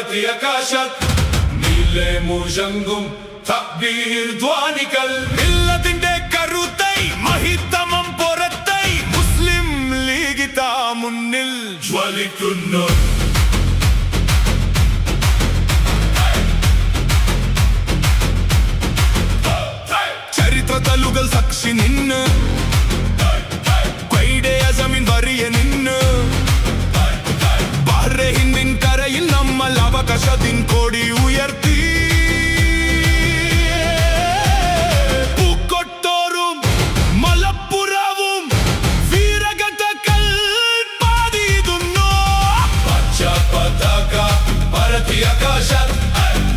പരത്തിയാകാശത്ത് നീലെ മുഴങ്ങും തക്ബീർ ധ്വനികൾ മില്ലത്തിന്റെ കരുത്തൈ മഹിതമം പുറത്തൈ മുസ്ലിം ലീഗ് താ മുന്നിൽ ജ്വലിക്കുന്നു ചരിത്രതലുകൾ സാക്ഷി നിന്ന് ക്വൈഡേ അസമിൻ വരിയ നിന്ന് ബഹ്റൈനിൻ കരയിൽ നമ്മൾ അവകാശത്തിൻ കൊടി ഉയർത്തി പൂക്കൊട്ടോറും മലപ്പുറവും വീരഗതകൾ പാടിയിടുന്നു പച്ച പതാക പരത്തിയാകാശത്ത്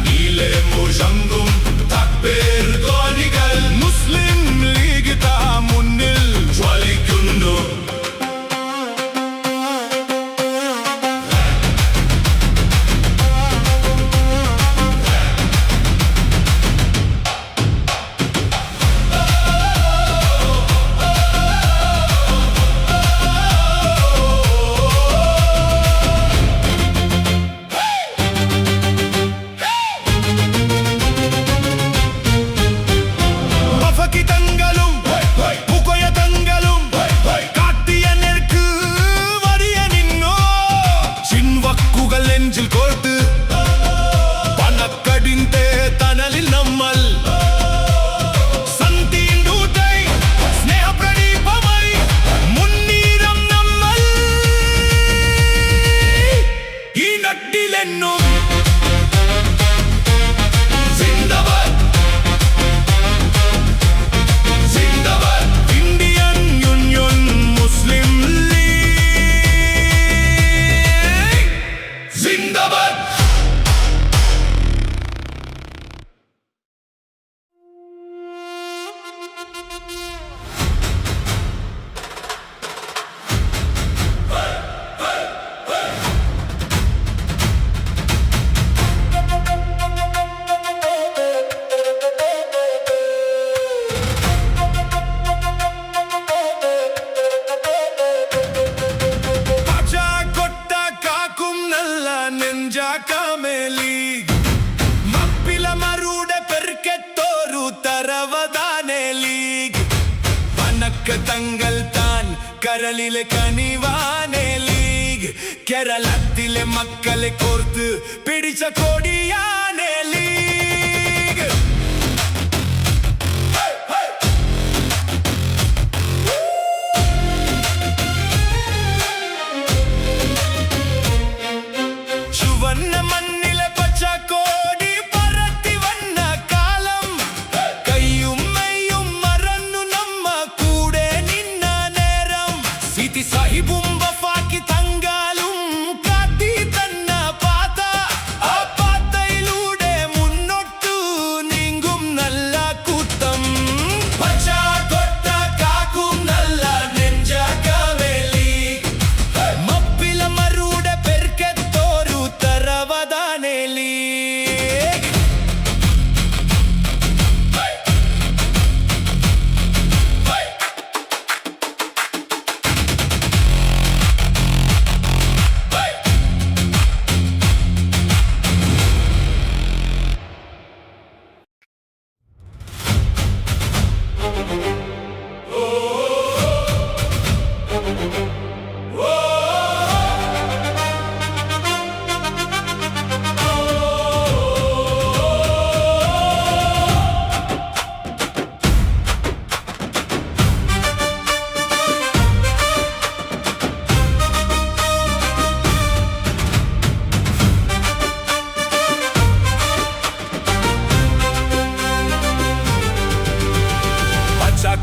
നീലെ മുഴങ്ങും തക്ബീർ ധ്വനികൾ മുസ്ലിം ലീഗ് താ മുന്നിൽ ജ്വലിക്കുന്നു തങ്ങൾ താൻ കരളിലെ കനിവാനെ ലീഗ് കേരളത്തിലെ മക്കളെ കോർത്ത് പിടിച്ച കൊടിയാനെ ലീഗ് ചുവന്ന മണ്ണിലെ പച്ചക്കോടി പറത്തി വന്ന കാലം കയ്യും മെയ്യും മറന്നു നമ്മ കൂടെ നിന്ന നേരം സിറ്റി സാഹിബും വഫാക്കി തങ്കാലും കാത്തി തന്ന പാത ആ പാതയിലൂടെ മുന്നോട്ടു നീങ്ങും നല്ല കൂട്ടം പച്ച കൊട്ട കാക്കും നല്ല നെഞ്ചകവേലി മപ്പില മറുടെ പെർക്കെത്തോരു തരവദാനെ ലീഗ്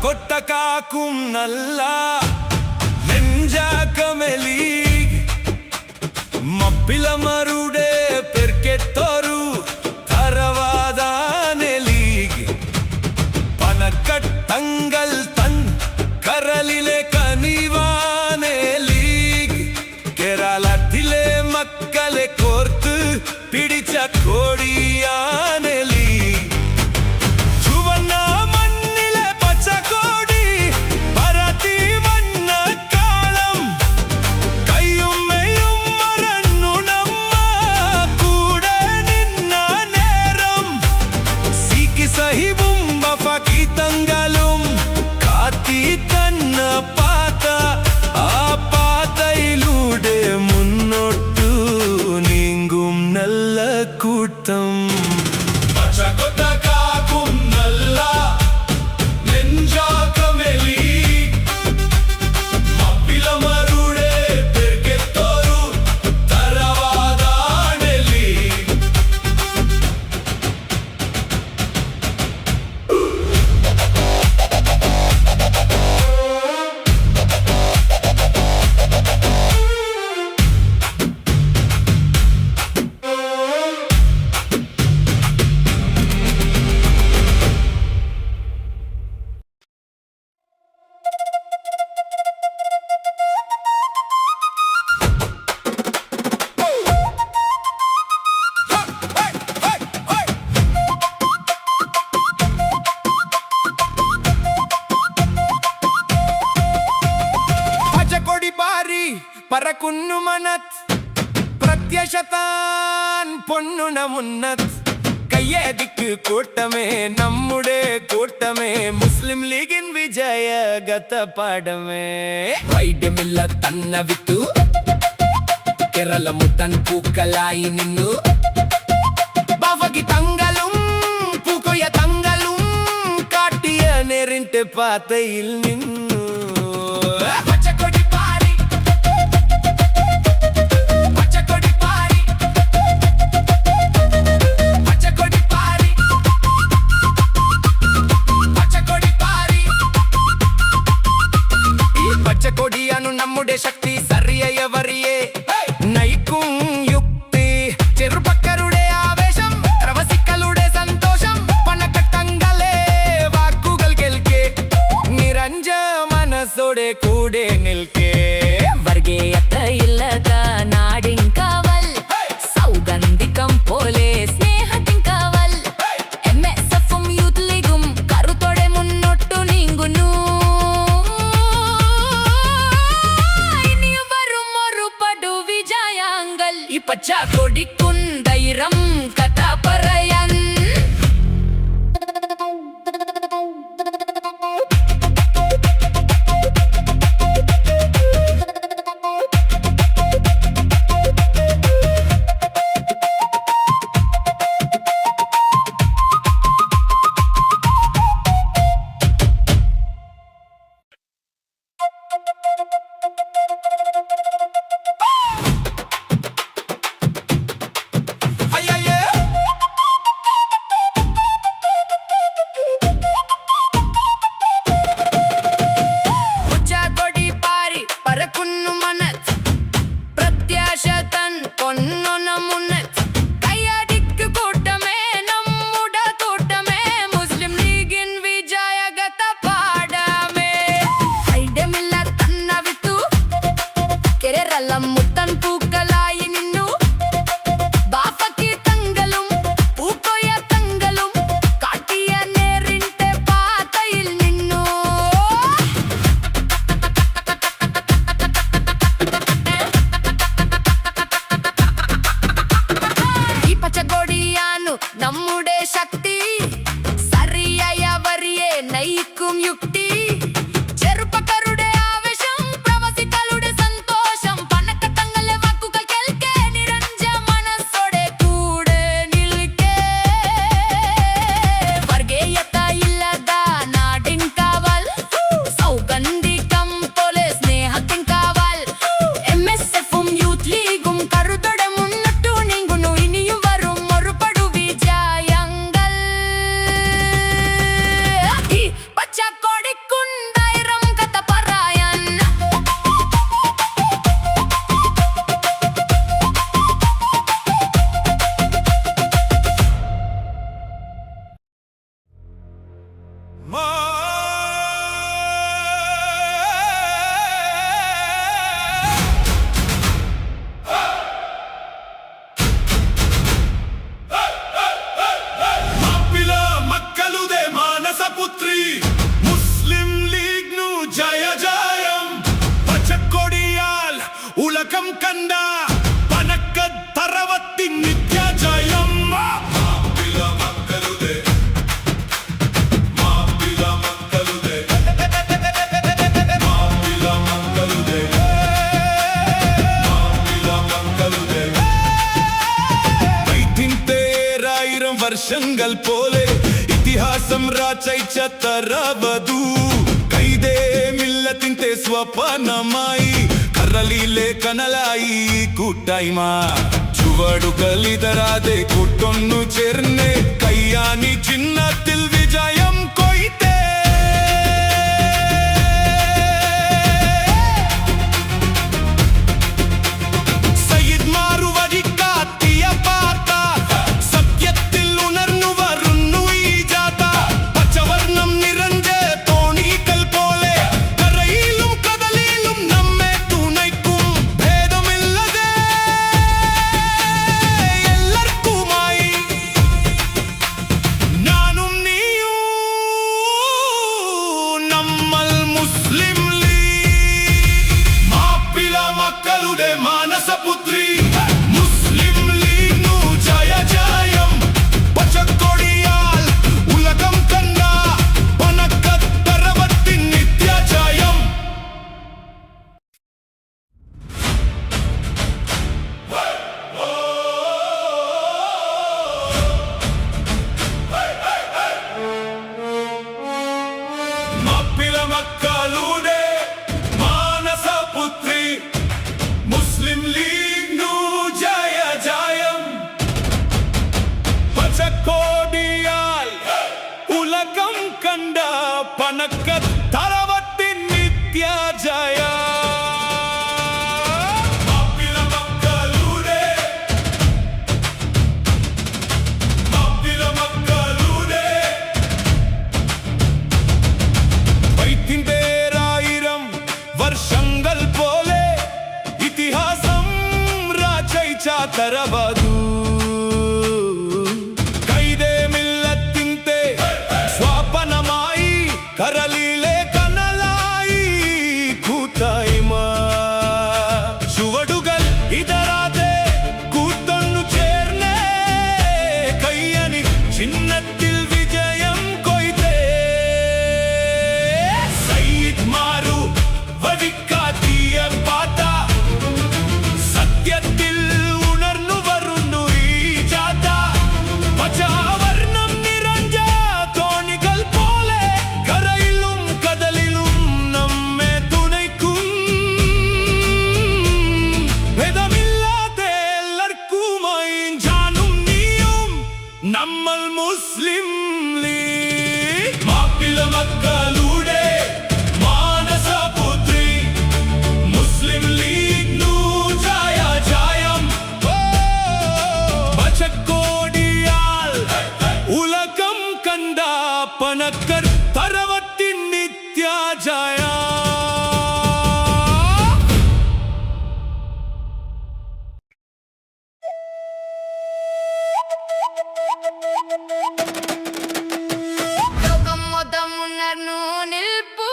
കൊട്ട കാക്കും നല്ല നെഞ്ചാക്കമേ ലീഗ് മപ്പില മറുടെ പെർക്കെത്തോരു തരവാദാനെ ലീഗ് പനക്കട്ടങ്ങൾ തൻ കരളിലെ കനിവാനെ ലീഗ് കേരളത്തിലെ മക്കളെ കോർത്ത് പിടിച്ച കൊടിയാനെ ലീഗ് ചുവന്ന കൂടെ പറക്കുന്നു മനത്ത് പ്രത്യക്ഷത്താൻ പൊന്നുണ മുന്നത്ത് കയ്യടിക്ക് കൂട്ടമേ നമ്മുടെ കൂട്ടമേ മുസ്ലിം ലീഗിൻ വിജയഗത പാടമേ വൈഡമില്ല തന്ന വിത്തു കേരള മുത്തൻ പൂക്കളായി നിന്നു ബാവകി തങ്ങളും പൂക്കൊയ തങ്ങളും കാട്ടിയ നേരിന്റെ പാതയിൽ നിന്നു പച്ചക്കൊടി പാരി പച്ചക്കൊടി പാരി പച്ചക്കൊടി പാരി പച്ചക്കൊടി പാരി ഈ പച്ചക്കൊടിയാണ് നമ്മുടെ ശക്തി സറിയവറിയേ നയിക്കും യുക്തി ചെറുപ്പക്കാരുടെ ആവേശം പ്രവസിക്കളുടെ സന്തോഷം പണക്കട്ടങ്ങളെ വാക്കുകൾ കേൾക്കേ നിരഞ്ജ മനസ്സോടെ കൂടെ നിൽക്കേ വർഗീയതയില്ലത നാടിൻ കാവൽ സൗഗന്ധികം പോലെ സ്നേഹത്തിൻ കാവൽ MSF-ഉം യൂത്ത് ലീഗും കരുത്തോടെ മുന്നോട്ടു നീങ്ങുന്നു ഇനിയും വരും ഒരു പടു വിജയാങ്കൽ ഈ പച്ച കൊടിക്കും ധൈര്യം കഥ പറയാൻ മുത്തൻ പൂക്കളായി നിന്നു ബാപ്പക്ക് തങ്ങളും പൂക്കൊയ തങ്ങളും കാട്ടിയ നേരിന്റെ പാതയിൽ നിന്നു ഈ പച്ചക്കൊടിയാണു നമ്മുടെ ശക്തി സറിയവറിയെ നയിക്കും യുക്തി ചെറുപ്പക്കാരുടെ ആവേശം പ്രവസികളുടെ സന്തോഷം പണക്കട്ടങ്ങളെ വാക്കുകൾ കേൾക്കേ നിരഞ്ജ മനസ്സോടെ കൂടെ നിൽക്കേ വർഗീയതയില്ലത നാടിൻ കാവൽ സൗഗന്ധികം പോലെ സ്നേഹത്തിൻ കാവൽ MSF-ഉം യൂത്ത് ലീഗും കരുത്തോടെ മുന്നോട്ടു നീങ്ങുന്നു ഇനിയും വരും ഒരു പടു വിജയങ്ങൾ ഈ പച്ചക്കൊടിക്കും ധൈര്യം കഥ പറയാൻ മാപ്പിള മക്കളുടെ മാനസപുത്രി മുസ്ലിം ലീഗ് നു ജയ ജയം പച്ചക്കൊടിയാൽ ഉലകം കണ്ട പനക്കത്തറവത്തിൻ നിത്യ ജയം മാപ്പിള മക്കളുടെ മാപ്പിള മക്കളുടെ മാപ്പിള മക്കളുടെ മാപ്പിള മക്കളുടെ വൈദ്യന്തേരായിരം വർഷങ്ങൾ പോലെ ഇതിഹാസം രാചൈച്ച തരവധു കൈതേ മില്ലത്തിന്റെ സ്വപ്നമായി കരളിലെ കനലായി കൂട്ടായ്മ ചുവടുകളിതരാതെ കൂട്ടൊന്നു ചേർന്ന് കയ്യാനി ചിഹ്നത്തിൽ വിജയം കൊയ്ത്തേ സയ്യിദ് മാറുവഴി കാത്തിയ പാർത്ത സത്യത്തിൽ ഉണർന്നു വരുന്നു ഈ ജാഥ പച്ചവർണ്ണം നിറഞ്ഞ തോണികൾ പോലെ കരയിലും കടലിലും നമ്മെ തുണയ്ക്കും ഭേദമില്ലതെ എല്ലാവർക്കുമായി ഞാനും നീ മക്കളുടെ മാനസപുത്രി മുസ്ലിം ലീഗ് നു ജയ ജയം പച്ചക്കോടിയാൽ ഉലകം കണ്ട പനക്ക തറവത്തിൻ നിത്യ ജയ വർഷങ്ങൾ പോലെ ഇതിഹാസം രചയിച്ച തരവതു കൈതേ മില്ലത്തിൻ്റെ സ്വാപനമായി കരളിലെ കനലായി കൂട്ടായ്മ ചുവടുകൾ ഇടറാതെ കൂട്ടൊന്നു ചേർന്നേ കയ്യണി ചിഹ്നത്തിൽ വിജയം കൊയ്തേ സയ്യിദ്മാരു വഴിക്കാട്ടിയ പാത സത്യത്തിൽ ഉണർന്നു വരുന്നു ഈ ജാഥ പച്ചവർണം നിറഞ്ഞ തോണികൾ പോലെ കരയിലും കടലിലും നമ്മെ തുണയ്ക്കും ഭേദമില്ലാതെ എല്ലാവർക്കുമായി ഞാനും നീയും നമ്മൾ മുസ്ലിം ലീഗ് മാപ്പിള മക്കളുടെ മാനസപുത്രി മുസ്ലിം ലീഗ് നു ജയ ജയം പച്ചക്കോടിയാൽ ഉലകം കണ്ട പനക്കർ തറവത്തിൻ നിത്യ ജയ ലോകം മൊത്തം ഉണർന്നു നിൽപ്പൂ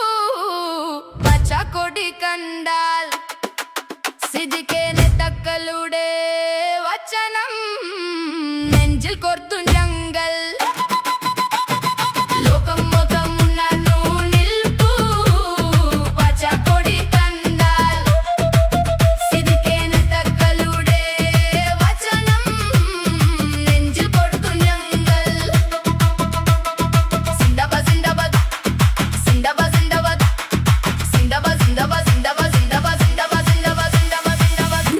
പച്ചക്കൊടി കണ്ടാൽ സിദ്ദിഖിന്റെ തക്കളുടെ വചനം നെഞ്ചിൽ കോർത്തു ഞങ്ങൾ ലോകം മൊത്തം ഉണർന്നു നിൽപ്പൂ പച്ചക്കൊടി കണ്ടാൽ സിദ്ദിഖിന്റെ തക്കളുടെ വചനം നെഞ്ചിൽ കോർത്തു ഞങ്ങൾ സിന്ദാബാദ് സിന്ദാബാദ് സിന്ദാബാദ് സിന്ദാബാദ് സിന്ദാബാദ് സിന്ദാബാദ് സിന്ദാബാദ് സിന്ദാബാദ് സിന്ദാബാദ് സിന്ദാബാദ് സിന്ദാബാദ്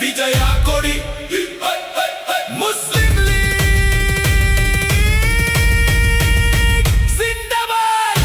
വിജയ കൊടി മുസ്ലിം ലീഗ് സിന്ദാബാദ്.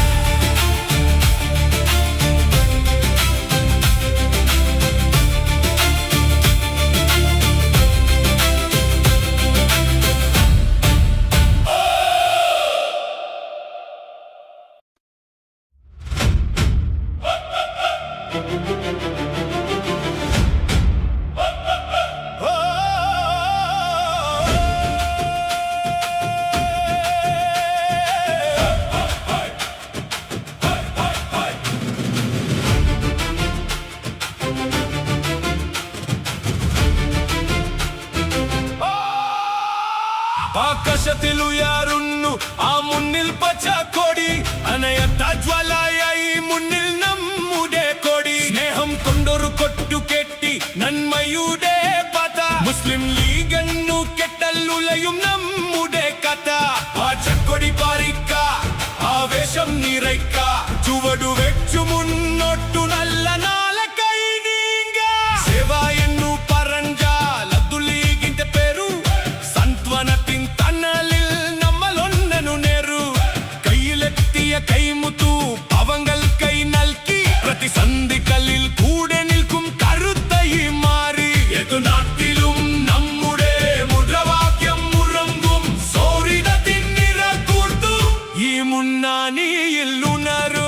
ആകാശത്തിലുയരുന്നു ആ മുന്നിൽ പച്ചക്കൊടി അനയത്ത ജ്വാലയായി മുന്നിൽ നമ്മുടെ കൊടി സ്നേഹം കൊണ്ടൊരു കൊട്ടു കെട്ടി നന്മയുടെ പത മുസ്ലിം ലീഗ് എന്നു കെട്ടല്ലുലയും നമ്മുടെ കഥ പച്ചക്കൊടി പാറിക്ക ആവേശം നിറയ്ക്ക ചുവടു വെച്ചു മുന്നോട്ടു നല്ല നാളെ കൈ നീങ്ക സേവ എന്നു പറഞ്ഞാൽ അതു ലീഗിന്റെ പേരു സന്ത്വനത്തിൻ തണലിൽ നമ്മൾ ഒന്നനു നേരു കയ്യിലെത്തിയ കൈമുത്തു അവങ്ങൾ കൈ നൽകി പ്രതിസന്ധികളിൽ കൂടെ നിൽക്കും കരുത്തായി മാറി ഏതു നാട്ടിലും നമ്മുടെ മുദ്രാവാക്യം മുഴങ്ങും സൗഹൃദത്തിൻ നിറകൂർത്തു ഈ മുന്നണിയിൽ ഉണരൂ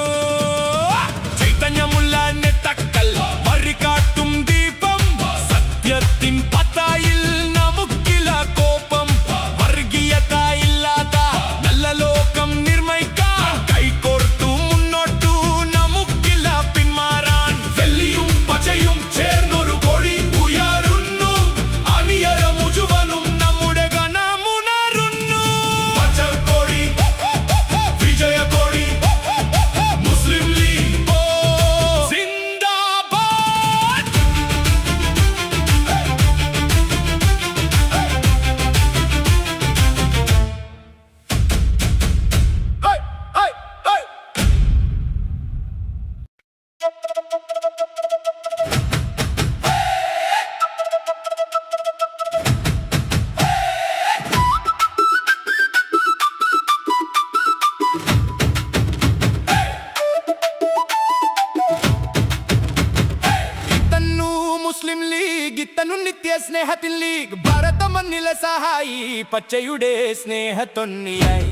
ചൈതന്യമുള്ള നെട്ടക്കൽ വഴികാട്ടും ദീപം സത്യത്തിൻ പതായിൽ നമുക്കില്ല കോപം വർഗീയത ഇല്ലാത്ത നല്ല ലോകം നിർമ്മിക്കാൻ കൈകോർത്തു മുന്നോട്ടു നമുക്കില്ല പിന്മാറാൻ വെള്ളിയും പച്ചയും ചേർന്നൊരു കൊടി ഉയരുന്നു അണിയറ മുഴുവനും നമ്മുടെ ഗണമുണരുന്നു പച്ചക്കൊടി വിജയ കൊടി മുസ്ലിം ലീഗ് സിന്ദാബാദ്. ഹൈ ഹൈ ഹൈ ഇത്തന്നു മുസ്ലിം ലീഗ് ഇത്തന്നു നിത്യ സ്നേഹത്തിൻ ലീഗ് ഭാരത മണ്ണിലെ സഹായി പച്ചയുടെ സ്നേഹത്തൊന്നിയായി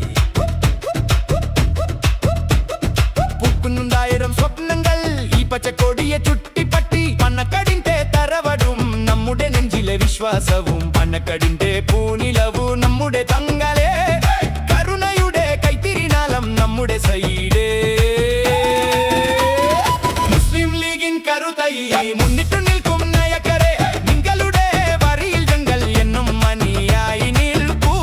പൂക്കുന്നുണ്ടായിരം സ്വപ്നങ്ങൾ ഈ പച്ചക്കൊടിയെ ചുട്ടിപ്പറ്റി പണക്കടിന്റെ തറവടും നമ്മുടെ നെഞ്ചിലെ വിശ്വാസവും പണക്കടിന്റെ പൂനിലവും നമ്മുടെ തങ്ങളെ കരുണയുടെ കൈത്തിരിനാളം നമ്മുടെ സൈഡേ മുസ്ലിം ലീഗിൻ കരുതയായി മുന്നിട്ടു നിൽക്കും നയക്കരെ നിങ്ങളുടെ വരിയിൽ ഞങ്ങൾ എന്നും മണിയായി നിൽക്കൂ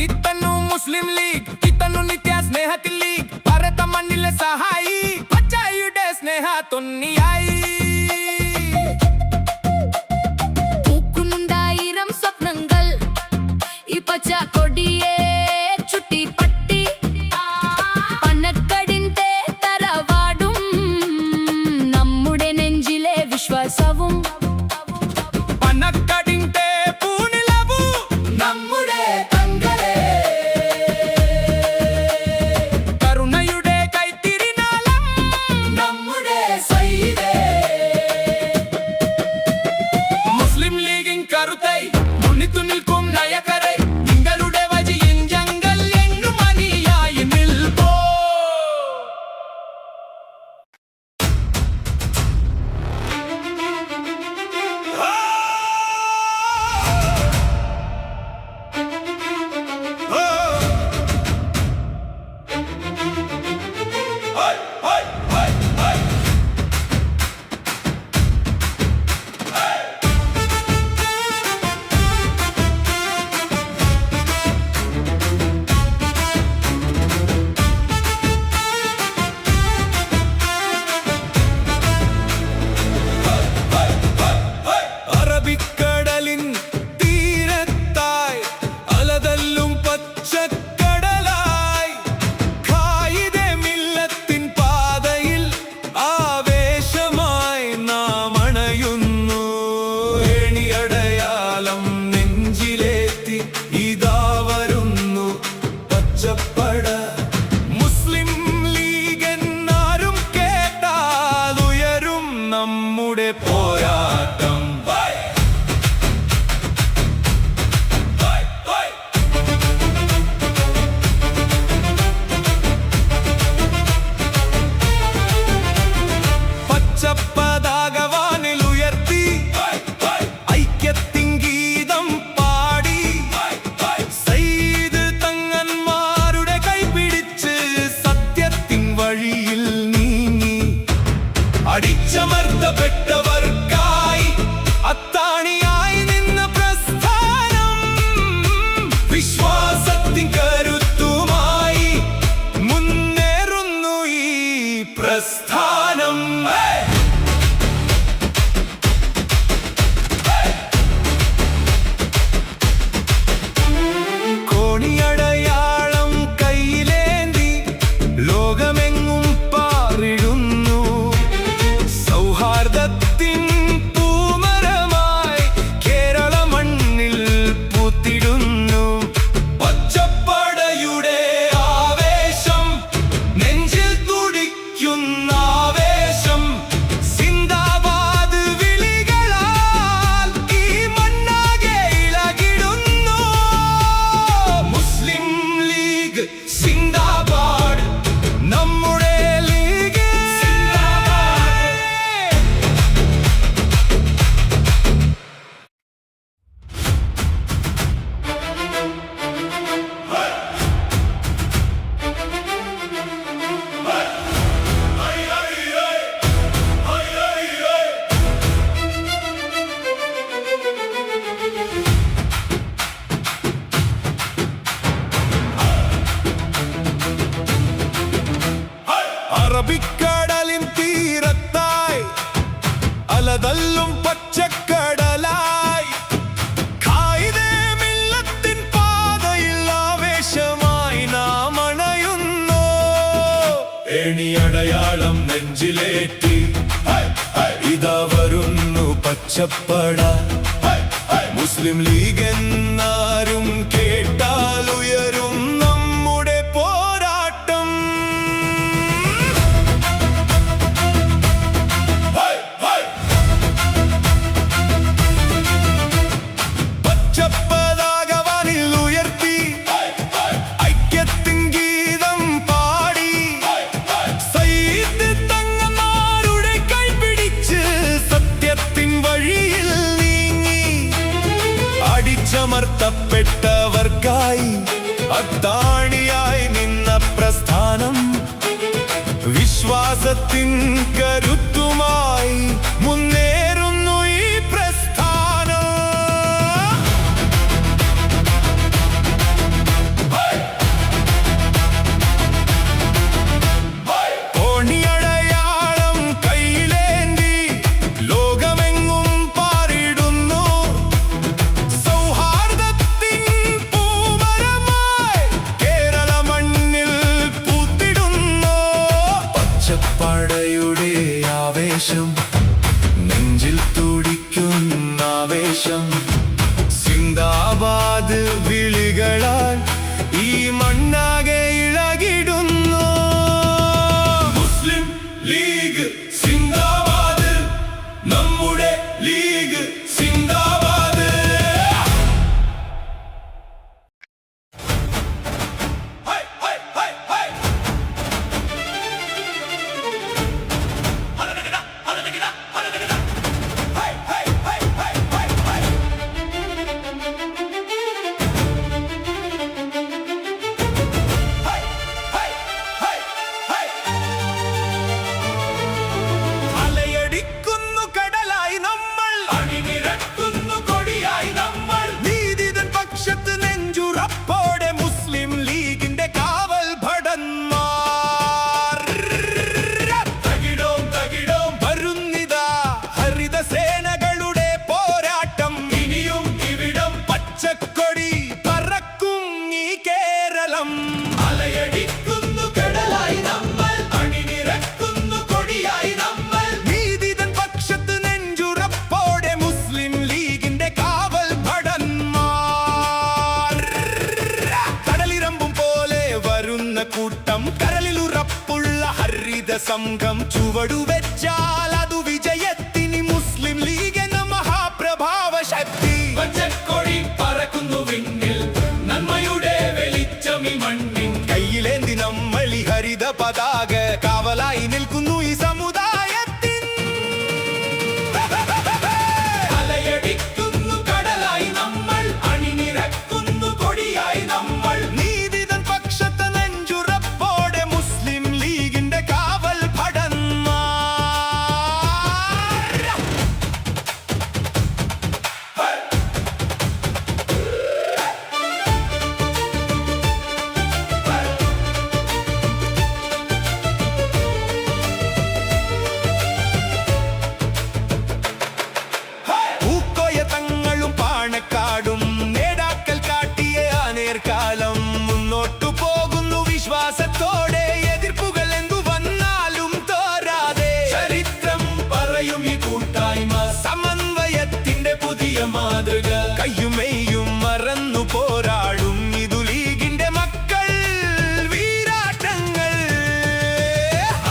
ഇത്തന്നു മുസ്ലിം ലീഗ് ഇത്തന്നു നിത്യ സ്നേഹത്തിൽ ലീഗ് ഭാരത മണ്ണിലെ സഹായി പച്ചയുടെ സ്നേഹത്തൊന്നിയായി പൂക്കുന്നുണ്ടായിരം സ്വപ്നങ്ങൾ ഈ പച്ചക്കൊടിയെ ചുട്ടിപ്പറ്റി പണക്കടിന്റെ തറവാടും നമ്മുടെ നെഞ്ചിലെ വിശ്വാസവും പണക്കടിന്റെ പൂനിലവു നമ്മുടെ തങ്ങളെ കരുണയുടെ കൈത്തിരിനാളം നമ്മുടെ സൈഡേ മുസ്ലിം ലീഗിൻ കരുത്തൈ മുന്നിട്ടു നിൽക്കും നയക്കരെ നിങ്ങളുടെ നെഞ്ചിലേറ്റി ഇതാ വരുന്നു പച്ചപ്പട മുസ്ലിം ലീഗ് എന്നാരും കേട്ടാൽ ഉയരും നമ്മുടെ പോരാട്ടം. പച്ചപ്പതാക വാനിൽ ഉയർത്തി ഐക്യത്തിൻ ഗീതം പാടി സയ്യിദ് തങ്ങന്മാരുടെ കൈപിടിച്ച് സത്യത്തിൻ വഴിയിൽ നീങ്ങി അടിച്ചമർത്തപ്പെട്ടവർക്കായി അത്താണിയായി നിന്ന പ്രസ്ഥാനം വിശ്വാസത്തിൻ കരുത്തുമായി മുന്നേറുന്നു ഈ പ്രസ്ഥാനം. കോണിയടയാളം കയ്യിലേന്തി ലോകമെങ്ങും പാറിടുന്നു സൗഹാർദ്ദത്തിൻ പൂമരമായി കേരള മണ്ണിൽ പൂത്തിടുന്നു. പച്ചപ്പടയുടെ ആവേശം നെഞ്ചിൽ തുടിക്കുന്ന ആവേശം സിന്ദാബാദ് വിളികളാൽ ഈ മണ്ണാകെ ഇളകിടുന്നു. മുസ്ലിം ലീഗ് സിന്ദാബാദ്, നമ്മുടെ ലീഗ് സിന്ദാബാദ്. ഹൈ ഹൈ ഹൈ ഹൈ ഹലനഗന ഹലനഗന ഹലനഗന ഹൈ ഹൈ ഹൈ ഹൈ ഹൈ ഹൈ ഹൈ ഹൈ ഹൈ. അലയടിക്കുന്നു കടലായി നമ്മൾ, അണിനിരക്കുന്നു കൊടിയായി നമ്മൾ, നീതിതൻ പക്ഷത്ത് നെഞ്ചുറപ്പോടെ മുസ്ലിം ലീഗിന്റെ കാവൽ ഭടന്മാർ. തകിടോം തകിടോം വരുന്നിതാ ഹരിത സേനകളുടെ പോരാട്ടം. ഇനിയും ഇവിടം പച്ചക്കൊടി പറക്കും ഈ കേരളം. അലയടിക്കുന്നു കടലായി നമ്മൾ, അണിനിരക്കുന്നു കൊടിയായി നമ്മൾ, നീതിതൻ പക്ഷത്ത് നെഞ്ചുറപ്പോടെ മുസ്ലിം ലീഗിന്റെ കാവൽ ഭടന്മാർ. കടലിരമ്പും പോലെ വരുന്ന കൂട്ടം, കരളിലുറപ്പുള്ള ഹരിത സംഘം, ചുവടുവെച്ചാൽ അതു വിജയത്തിന് മുസ്ലിം ലീഗ് എന്ന മഹാപ്രഭാവ ശക്തി. പച്ചക്കൊടി പറക്കുന്നു വിണ്ണിൽ, നന്മയുടെ വെളിച്ചമി മണ്ണിൻ കയ്യിലേന്തി നമ്മൾ ഈ ഹരിത പതാക കാവലായി നിൽക്കുന്നു ഈ സമുദായത്തിൻ. അലയടിക്കുന്നു കടലായി നമ്മൾ, അണിനിരക്കുന്നു കൊടിയായി നമ്മൾ, നീതിതൻ പക്ഷത്ത് നെഞ്ചുറപ്പോടെ മുസ്ലിം ലീഗിന്റെ കാവൽ ഭടന്മാർ. പൂക്കോയ തങ്ങളും പാണക്കാടും നേടാക്കൽ കാട്ടിയ ആ നേർക്കാലം മുന്നോട്ടു പോകുന്നു വിശ്വാസത്തോടെ. എതിർപ്പുകൾ എന്തു വന്നാലും തോരാതെ ചരിത്രം പറയും ഈ കൂട്ടായ്മ, സമന്വയത്തിന്റെ പുതിയ മാതൃക. കയ്യുമെയ്യും മറന്നു പോരാടും ഇതു ലീഗിന്റെ മക്കൾ വീരാട്ടങ്ങൾ.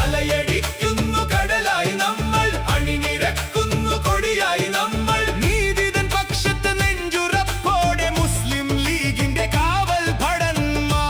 അലയടിക്കുന്നു കടലായി നമ്മൾ, അണിനിരക്കുന്നു കൊടിയായി നമ്മൾ, നീതിതൻ പക്ഷത്ത് നെഞ്ചുറപ്പോടെ മുസ്ലിം ലീഗിന്റെ കാവൽ ഭടന്മാർ.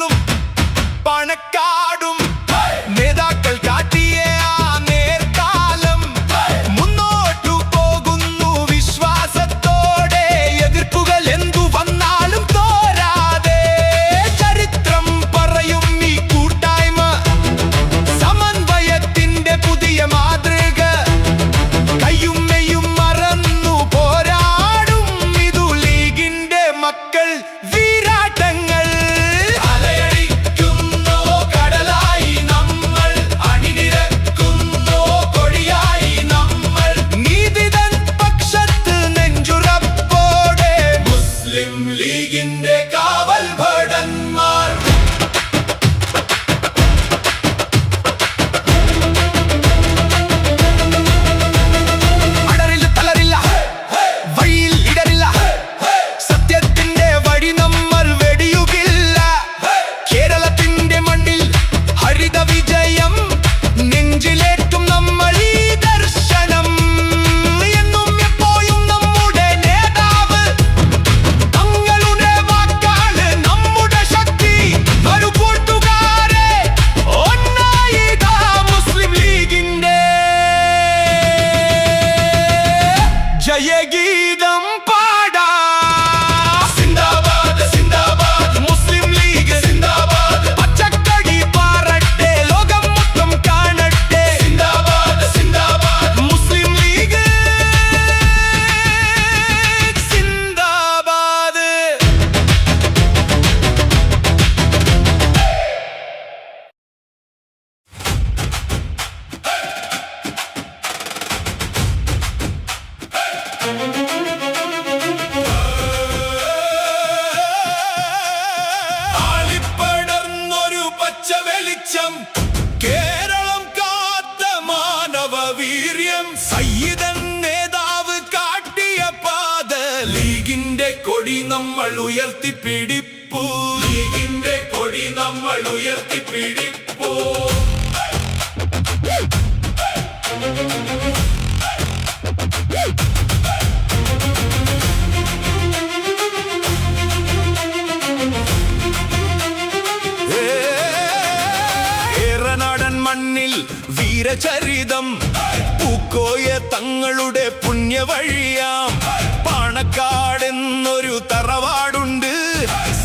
തങ്ങളും പണക്കാടും നേതാക്കൾ കാട്ടിയ ആ നേർക്കാലം മുന്നോട്ടു പോകുന്നു വിശ്വാസത്തോടെ. എതിർപ്പുകൾ എന്തു വന്നാലും തോരാതെ ചരിത്രം പറയും ഈ കൂട്ടായ്മ സമന്വയത്തിന്റെ പുതിയ മാതൃക. കയ്യും മെയ്യും മറന്നു പോരാടും ഇതു ലീഗിന്റെ മക്കൾ വീരാട്ടങ്ങൾ. അലയടിക്കുന്നോ കടലായി നമ്മൾ, അണിനിരക്കുന്നോ കൊടിയായി നമ്മൾ. നീതിതൻ പക്ഷത്ത് നെഞ്ചുറപ്പോടെ മുസ്ലിം ലീഗിന്റെ കാവൽ ഭടന്മാർ. അടരില്ല തളരില്ല, വഴിയിൽ ഇടരില്ല, സത്യത്തിന്റെ വഴി നമ്മൾ വെടിയുകില്ല. കേരളത്തിന്റെ മണ്ണിൽ ഹരിത വിജയം നെഞ്ചിലേറ്റും നമ്മൾ ഈ ദർശനം. എന്നും എപ്പോഴും നമ്മുടെ നേതാവ്, തങ്ങളുടെ വാക്കാണ് നമ്മുടെ ശക്തി. ഒരു കൂട്ടുകാരെ ഒന്നായിതാ മുസ്ലിം ലീഗിന്റെ ജയഗീതം പാടാ. സിന്ദാബാദ് സിന്ദാബാദ് മുസ്ലിം ലീഗ് സിന്ദാബാദ്. പച്ചക്കടി പാറട്ടെ, ലോകം മൊത്തം കാണട്ടെ. സിന്ദാബാദ് സിന്ദാബാദ് മുസ്ലിം ലീഗ് സിന്ദാബാദ്. ആളിപ്പടർന്നൊരു പച്ച വെളിച്ചം, കേരളം കാത്ത മാനവ വീര്യം. സയ്യിദൻ നേതാവ് കാട്ടിയ പാത, ലീഗിന്റെ കൊടി നമ്മൾ ഉയർത്തിപ്പിടിപ്പൂ. ലീഗിന്റെ കൊടി നമ്മൾ ഉയർത്തിപ്പിടിപ്പൂ. ഏറനാടൻ മണ്ണിൽ വീരചരിതം, പൂക്കോയ തങ്ങളുടെ പുണ്യവഴിയാം. പാണക്കാടെന്നൊരു തറവാടുണ്ട്,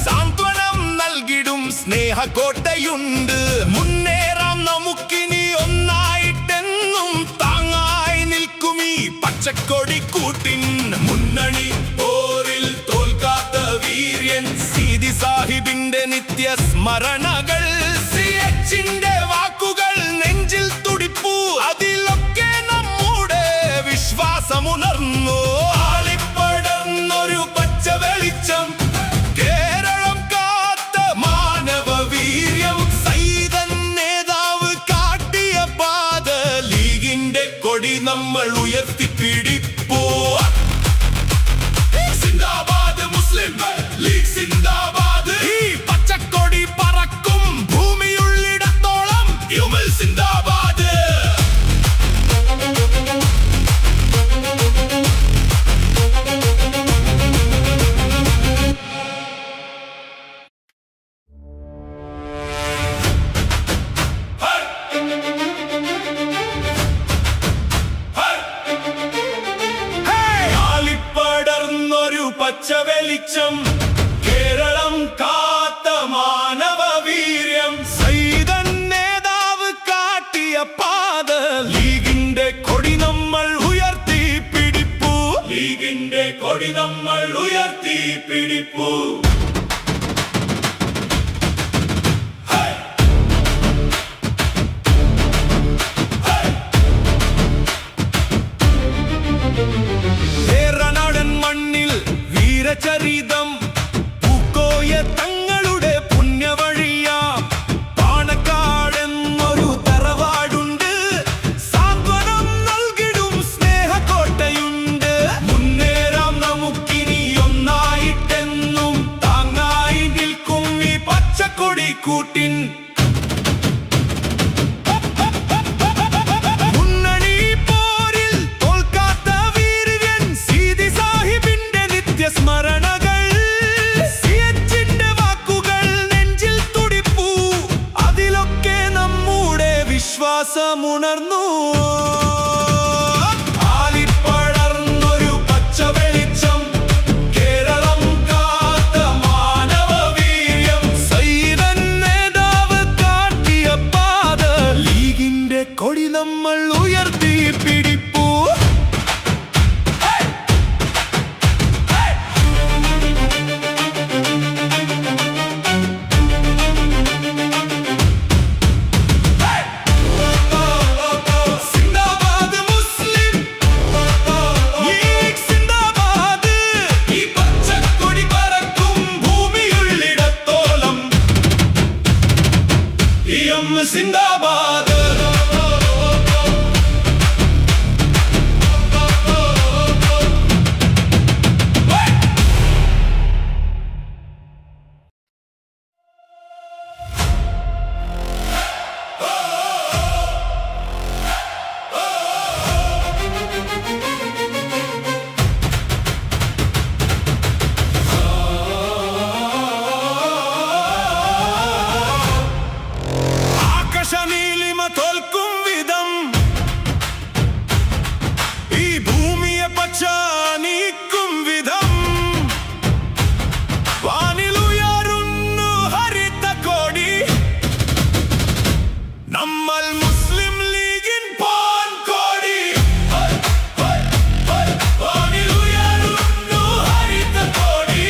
സാന്ത്വനം നൽകിടും സ്നേഹക്കോട്ടയുണ്ട്. മുന്നേറാം നമുക്കിനി ഒന്നായിട്ടെന്നും, താങ്ങായി നിൽക്കും ഈ പച്ചക്കൊടി കൂട്ടിൻ. മുന്നണി പോരിൽ തോൽക്കാത്ത വീര്യൻ, സീതി സാഹിബിന്റെ നിത്യ സ്മരണകൾ. സിഎച്ചിന്റെ വാക്കുകൾ നെഞ്ചിൽ തുടിപ്പൂ, അതിലൊക്കെ നമ്മുടെ വിശ്വാസമുണർന്നു. ആളിപ്പടർന്നൊരു പച്ച വെളിച്ചം, കേരളം കാത്ത മാനവ വീര്യം. സയ്യിദൻ നേതാവ് കാട്ടിയ പാത, ലീഗിന്റെ കൊടി നമ്മൾ ഉയർത്തിപ്പിടിപ്പൂ. സിന്ദാബാദ് മുസ്ലിം ലീഗ് സിന്ദാബാദ്. ഈ പച്ചക്കൊടി പറക്കും ഭൂമിയുള്ളിടത്തോളം, യുമൽ സിന്ദാബാദ്. ആളിപ്പടർന്നൊരു പച്ച വെളിച്ചം, കേരളം കാത്ത മാനവ വീര്യം. സയ്യിദൻ നേതാവ് കാട്ടിയ പാത, ലീഗിന്റെ കൊടി നമ്മൾ ഉയർത്തിപ്പിടിപ്പൂ. ലീഗിന്റെ കൊടി നമ്മൾ ഉയർത്തിപ്പിടിപ്പൂ. ഏറനാടൻ മണ്ണിൽ വീരചരിതം, പൂക്കോയ തങ്ങളുടെ പുണ്യവഴിയാം. പാണക്കാടെന്നൊരു തറവാടുണ്ട്, സാന്ത്വനം നൽകിടും സ്നേഹക്കോട്ടയുണ്ട്. മുന്നേറാം നമുക്കിനി ഒന്നായിട്ടെന്നും, താങ്ങ വിശ്വാസമുണർന്നു. ആലിപ്പടർന്നൊരു പച്ച വെളിച്ചം, കേരളം കാത്ത മാനവവീര്യം. സൈതൻ നേതാവ് കാട്ടിയ പാത, ലീഗിന്റെ കൊടി നമ്മൾ ഉയർത്തി പിടിപ്പൂ. സിന്ദാബാദ്. നീലിമ തോൽക്കും വിധം, ഈ ഭൂമിയെ പച്ച നീക്കും വിധം, വാനിലുയരുന്നു ഹരിത കോടി. നമ്മൾ മുസ്ലിം ലീഗിൻ പൊൻകോടി. വാനിലുയരുന്നു ഹരിത കോടി.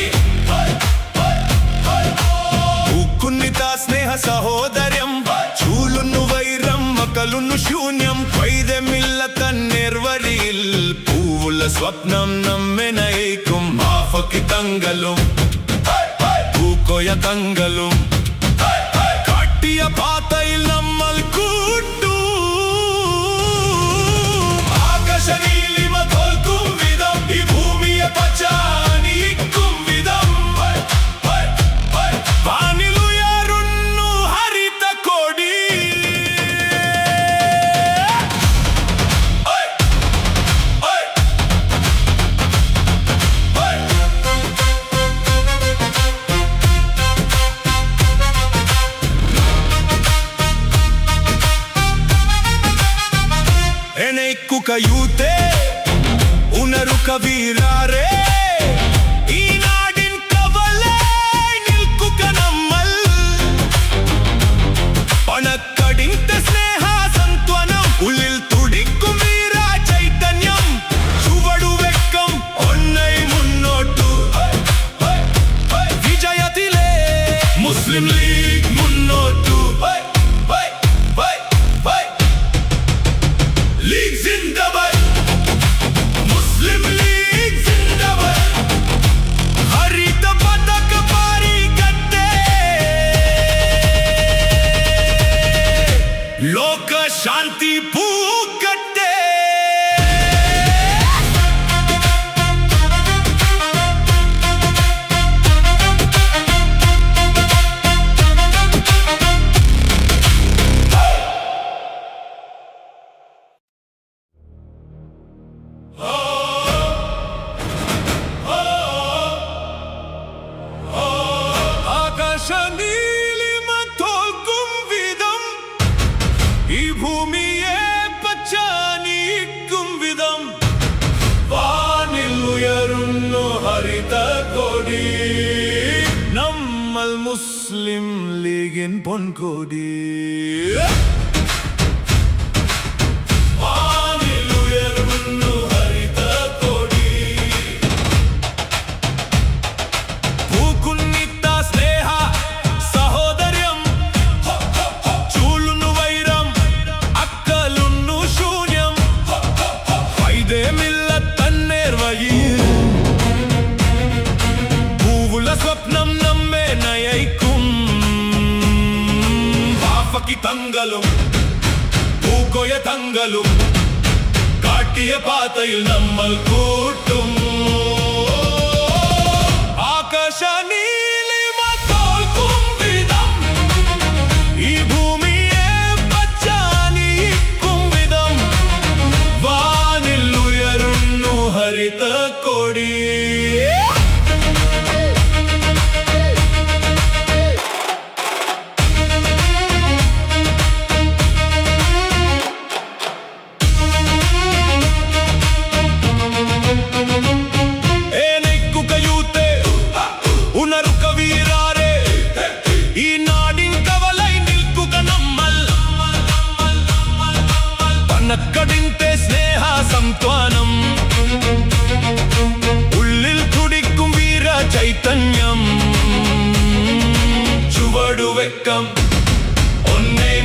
ഉക്കുന്നിത സ്നേഹ സഹോദര്യം, ചൂലുന്നു వైరం మకలుന്നു శూన్యం. వైదమిల్ల నిర్వరిയിൽ പൂവുള്ള സ്വപ്നം നമ്മെ നയിക്കും. മാഫക്കി തങ്കലും പൂക്കോയ തങ്കലും, കാട്ടിയ പാതയിൽ നമ്മൾ കൂട്ടു. ആകാശനീലിമ തോൽക്കും വിധം, ഈ ഭൂമിയെ പച്ച നീക്കും വിധം, വാനിലുയരുന്നു ഹരിത കോടി. എണീക്കുക യൂത്തേ, ഉണരുക വീരരേ, ഈ നാടിൻ കവലായി നിൽക്കുക നമ്മൾ. പണക്കടിന്റെ സ്നേഹ സന്ത്വനം, ഉള്ളിൽ തുടിക്കും വീര ചൈതന്യം. ചുവടുവെക്കം ഒന്നായി മുന്നോട്ടു, വിജയത്തിലെ മുസ്ലിം ലീഗ് മുന്നോട്ടു. ലീഗ് സിന്ദാബാദ്, മുസ്ലിം ലീഗ് സിന്ദാബാദ്. ഹരിത പതാക പാറിക്കട്ടെ, ലോക ശാന്തി പൂക്കട്ടെ. ആകാശനീലിമ തോൽക്കും വിധം, ഈ ഭൂമിയെ പച്ച നീക്കും വിധം, വാനിൽ ഉയരുന്നു ഹരിത കൊടി. നമ്മൾ മുസ്ലിം ലീഗിൻ പൊൻകൊടി. വാനിലുയരുന്നു ഹരിത കൊടി. പൂക്കുന്നിത്ത സ്നേഹ സഹോദര്യം, ചൂലുന്നു వైరం, അക്കലുന്നു ശൂന്യം. വൈദമില്ല തന്നേർവയിൽ പൂവുള്ള സ്വപ്നം നമ്മെ നയിക്കും. മാഫക്കി തങ്കലും പൂക്കോയ തങ്കലും, കാട്ടിയ പാതയിൽ നമ്മൾ കൂട്ടും. ആകാശനീലിമ തോൽക്കും വിധം, ഈ ഭൂമിയെ പച്ച നീക്കും വിധം, വാനിൽ ഉയരുന്നു ഹരിത കൊടി.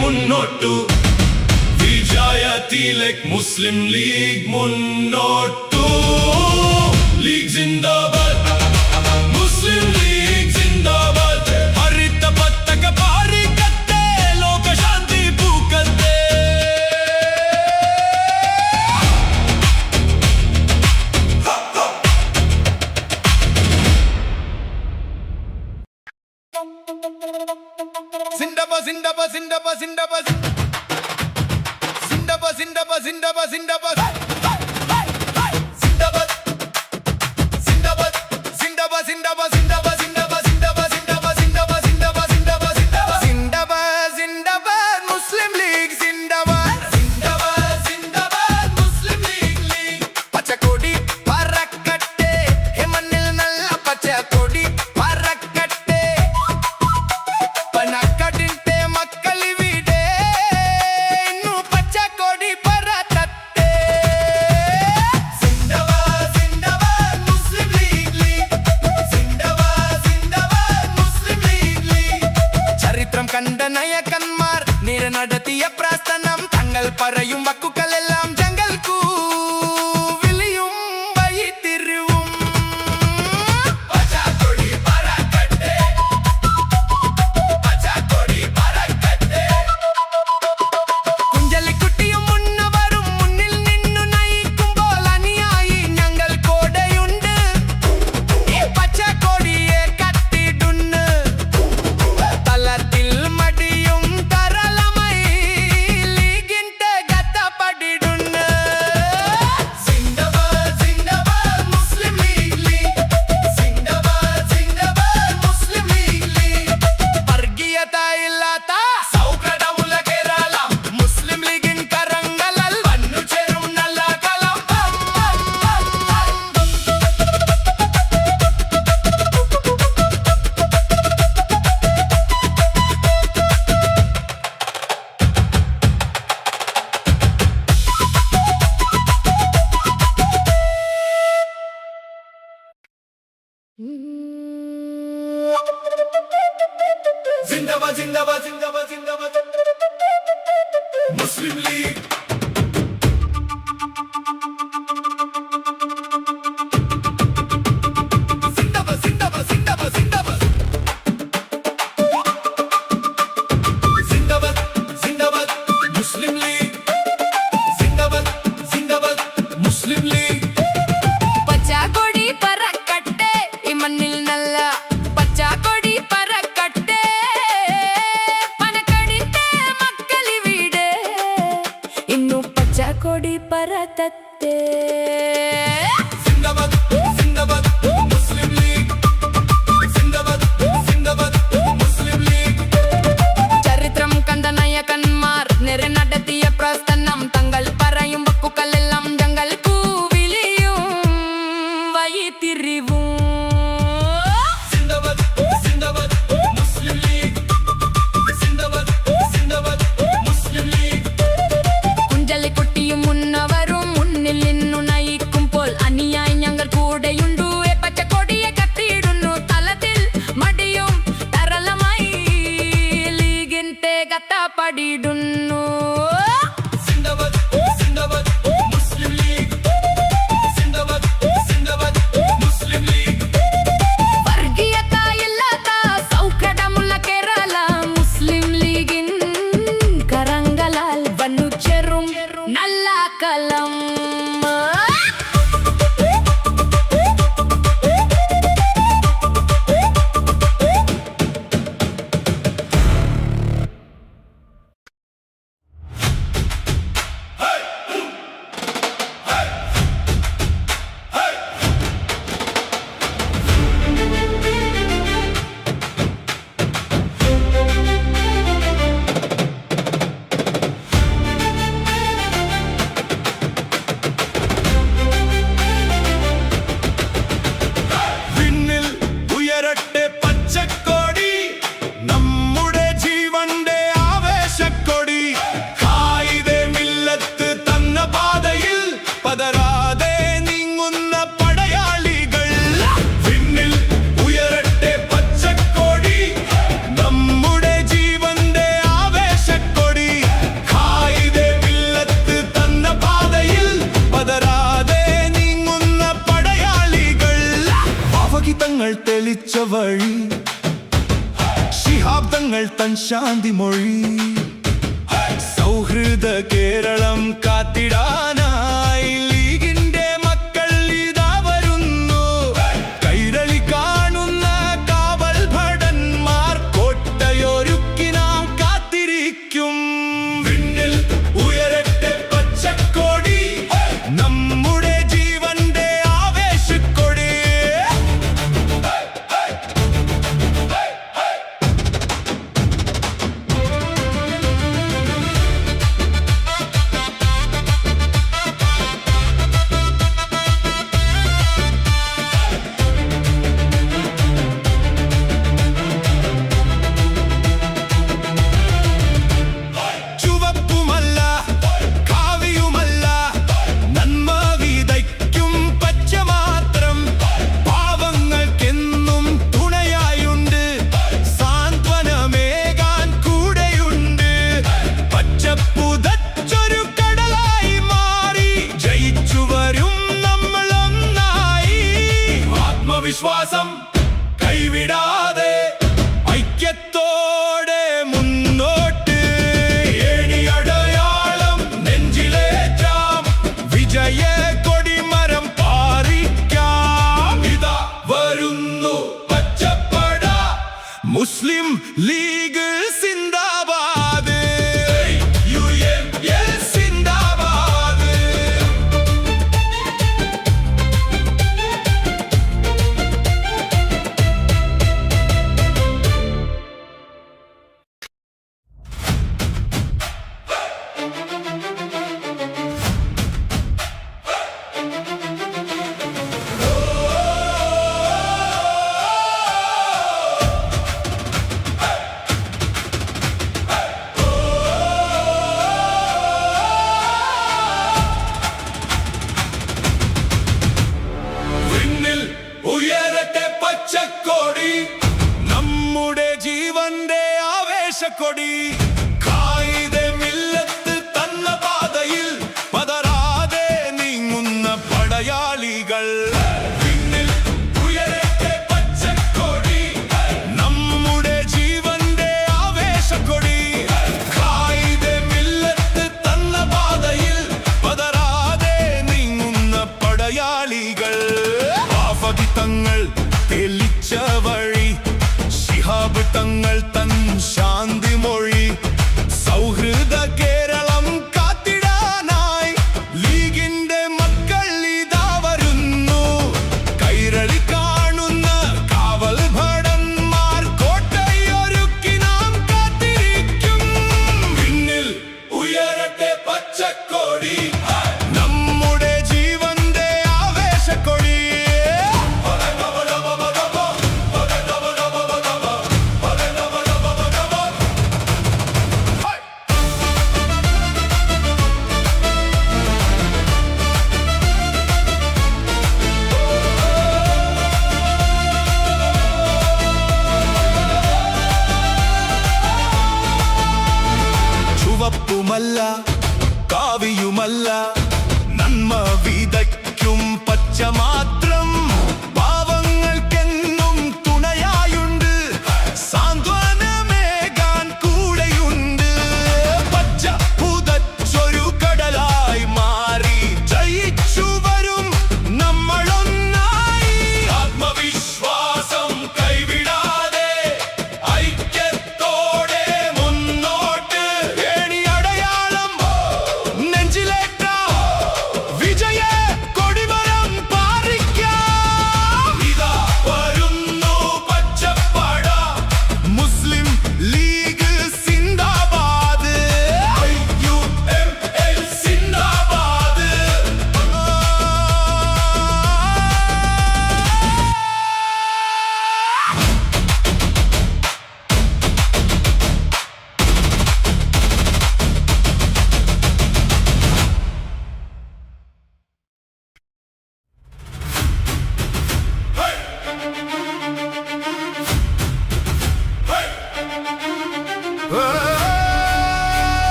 മുന്നോട്ടു വിജയത്തിലേക്ക് മുസ്ലിം ലീഗ് മുന്നോട്ടു ലീഗ് ജിന്ദാബാദ് മുസ്ലിം ലീഗ് ജിന്ദാബാദ് ഹരിത പത്തക പാറിക്കത്തെ ലോകശാന്തി പൂക്കത്തെ Zindabad, Zindabad, Zindabad, Zindabad. Zindabad, Zindabad, Zindabad, Zindabad. Zindabad. Zindabad. Zindabad, Zindabad, Zindabad, Zindabad, Zindabad, Zindabad, Zindabad, Zindabad, Zindabad, Zindabad. Zindabad, Zindabad, Muslim League, Zindabad. Zindabad, Zindabad, Muslim League, League. Pachakodi, Parakatte, Hemanil Nalla Pachakodi, Parakatte. Panakadinte makkali vide, innu Pachakodi Parathatte. Zindabad, Zindabad, Muslim League, League. Zindabad, Zindabad, Muslim League, League. ചരിത്രം കണ്ട നയകന്മാർ നിര നടത്തിയ പ്രസ്ഥാനം തങ്ങൾ പറയും വാക്കുകളെല്ലാം ജംഗൽക്കു വിളിയും വഴിത്തിരിവും പച്ചക്കൊടി പറക്കട്ടെ പച്ചക്കൊടി പറക്കട്ടെ കുഞ്ചലിക്കുട്ടിയും മുന്നവരും മുന്നിൽ നിന്നു നയിക്കുമ്പോൾ അണിയായി ഞങ്ങൾ കൂടെയുണ്ട് ഈ പച്ചക്കൊടിയെ കത്തിടുന്നു തലത്തിൽ മടിയും തരളമായി ലീഗിന്റെ ഗത്തപടിടുന്നു സിന്ദബാദ് സിന്ദബാദ് മുസ്ലിം ലീഗ് ലീഗ് സിന്ദബാദ് സിന്ദബാദ് മുസ്ലിം ലീഗ് ലീഗ് വർഗീയത ഇല്ലാത്ത സൗകര്യമുള്ള കേരളം മുസ്ലിം ലീഗിൻ കരങ്ങളിൽ വന്നു ചേരും നല്ല കളം Zindabad, Zindabad, Zindabad, Zindabad. Muslim League. Zindabad, Zindabad, Zindabad, Zindabad. Zindabad, Zindabad, Muslim League. Zindabad, Zindabad, Muslim League. പച്ചക്കൊടി പറക്കട്ടെ ഈ മണ്ണിൽ നല്ല പച്ചക്കൊടി പറക്കട്ടെ പനക്കടിന്റെ മക്കളി വീട് ഇന്നു പച്ചക്കൊടി പറത്തത്തെ Zindabad, Zindabad, Muslim League. Zindabad, Zindabad, Muslim League. ചരിത്രം കണ്ട നയകന്മാർ നിര നടത്തിയ പ്രസ്ഥാനം തങ്ങൾ പറയും വാക്കുകളെല്ലാം ജംഗൽക്കു വിളിയും വഴിത്തിരിവും Zindabad, Zindabad, Muslim League. Zindabad, Zindabad, Muslim League. കുഞ്ചലിക്കുട്ടിയും മുന്നവരും മുന്നിൽ നിന്നു നയിക്കുമ്പോൾ അണിയായി ഞങ്ങൾ കൂടെയുണ്ടു പച്ചക്കൊടിയെ കത്തിയിടുന്നു തലത്തിൽ മടിയും തരളമായി ലീഗിന്റെ ഗത്തപടിടുന്നു Zindabad, Zindabad, Muslim League. Zindabad, Zindabad, Muslim League. വർഗീയത ഇല്ലാത്ത സൗകര്യമുള്ള കേരള മുസ്ലിം ലീഗിൻ കരങ്ങളാൽ വന്നു ചേരും നല്ല കളം തൻ ശാന്തി മൊഴി സൗഹൃദ കേരളം കാത്തിടാനായി ലീഗിന്റെ മക്കൾ ഇതാ വരുന്നു കൈരളി കാണുന്ന കാവൽ ഭടന്മാർ കോട്ടയൊരുക്കി നാം കാത്തിരിക്കും വിണ്ണിൽ ഉയരട്ടെ പച്ചക്കൊടി നമ്മുടെ ജീവന്റെ ആവേശക്കൊടി വിശ്വാസം കൈവിടാതെ ഐക്യത്തോടെ മുന്നോട്ട് ഏണിയടയാളം നെഞ്ചിലേറ്റാം വിജയ കൊടിമരം പാറിക്കാം ഇതാ വരുന്നു പച്ചപ്പട മുസ്ലിം ലീഗ് സിന്ദാബാദ് UML സിന്ദാബാദ് ഉയരട്ടെ പച്ചക്കൊടി നമ്മുടെ ജീവന്റെ ആവേശക്കൊടി കായികമില്ലത്ത് തന്ന പാതയിൽ പതറാതെ നീങ്ങുന്ന പടയാളികൾ ഉയരട്ടെ പച്ചക്കൊടി നമ്മുടെ ജീവന്റെ ആവേശക്കൊടി കായികമില്ലത്ത് തന്ന പാതയിൽ പതറാതെ നീങ്ങുന്ന പടയാളികൾ തങ്ങൾ തെളിച്ച വഴി ശിഹാബ് തങ്ങൾ തൻ ശാന്തി മൊഴി സൗഹൃദ കേരളം കാത്തിടാനായി ലീഗിന്റെ മക്കൾ ഇതാ വരുന്നു കൈരളി കാണുന്ന കാവൽ ഭടന്മാർ കോട്ടയൊരുക്കി നാം കാത്തിരിക്കും പിന്നിൽ ഉയരട്ടെ പച്ചക്കൊടി നമ്മുടെ ജീവന്റെ ആവേശക്കൊടി ചുവപ്പുമല്ല കാവിയുമല്ല നന്മ വിതയ്ക്കും പച്ച മാത്രം പാവങ്ങൾക്കെന്നും തുണയായുണ്ട് സാന്ത്വനമേകാൻ കൂടെയുണ്ട് പച്ച പുതച്ചൊരു കടലായി മാറി ജയിച്ചു വരും നമ്മളൊന്നായി ആത്മവിശ്വാസം കൈവിടാതെ ഐക്യത്തോടെ മുന്നോട്ട് ഏണിയടയാളം നെഞ്ചിലേറ്റ വിജയ കൊടിമരം പാറിക്കാം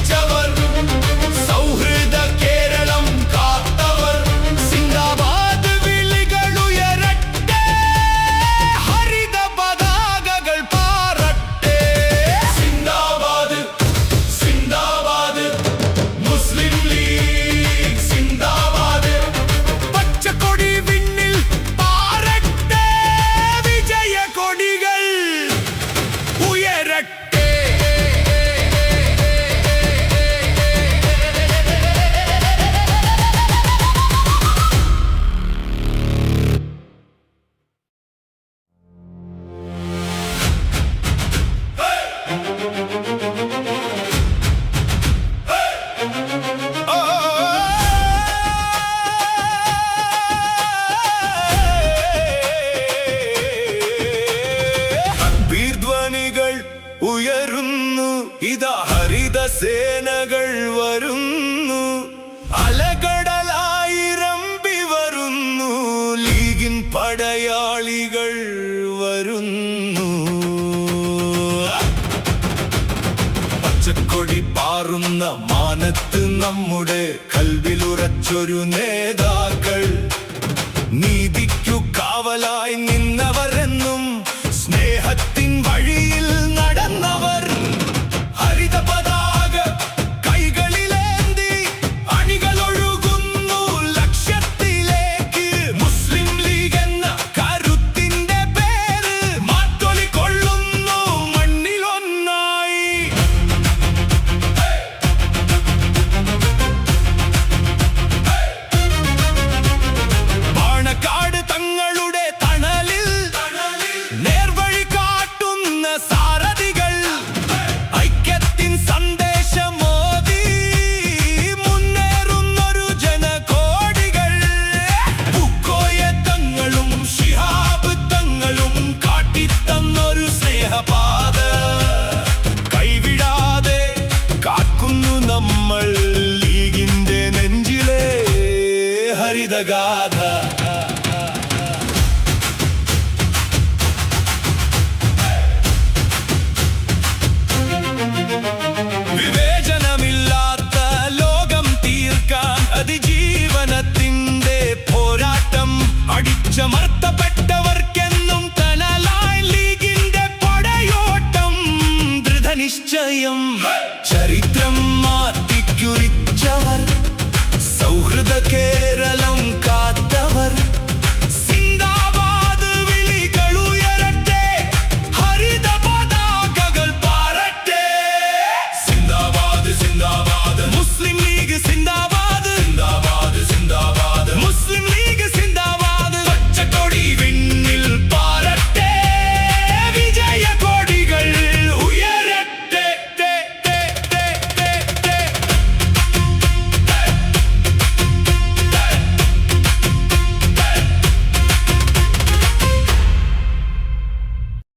നയിച്ചവർ, സൗഹൃദ കേരളം കാത്തവർ. സിന്ദാബാദ് വിളികളുയരട്ടെ, ഹരിത പതാകകൾ പാറട്ടെ. സിന്ദാബാദ് സിന്ദാബാദ് മുസ്ലിം ലീഗ് സിന്ദാബാദ്. പച്ചക്കൊടി വിണ്ണിൽ പാറട്ടെ, വിജയ കൊടികൾ ഉയരട്ടെ. വീർധ്വനികൾ ഉയരുന്നു, ഇതാ ഹരിത സേനകൾ വരുന്നു. അലകടലായിരമ്പി വരുന്നു, ലീഗിൻ പടയാളികൾ വരുന്നു. പച്ചക്കൊടി പാറുന്ന മാനത്ത് നമ്മുടെ കൽവിലുറച്ചൊരു നേതാക്കൾ. നീതിക്കു കാവലായി നിന്നവരെന്നും സ്നേഹത്തിൻ വഴിയിൽ നടന്നവർ. ഹരിത പതാക കൈകളിലേന്തി അണികളൊഴുകുന്നു ലക്ഷ്യത്തിലേക്ക്. മുസ്ലിം ലീഗ് എന്ന കരുത്തിന്റെ പേര് മാറ്റൊലി കൊള്ളുന്നു മണ്ണിലൊന്നായി. പാണക്കാട് തങ്ങളുടെ തണലിൽ നേർവഴി കാട്ടുന്ന സാരഥികൾ. ഐക്യത്തിൻ സന്ദേശമോദി മുന്നേറുന്നൊരു ജനകോടികൾ. ബുക്കോയ തങ്ങളും ശിഹാബ് തങ്ങളും കാട്ടിത്തന്നൊരു സ്നേഹപാത കൈവിടാതെ കാക്കുന്നു നമ്മൾ. ലീഗിന്റെ നെഞ്ചിലെ ഹരിതഗാഥ.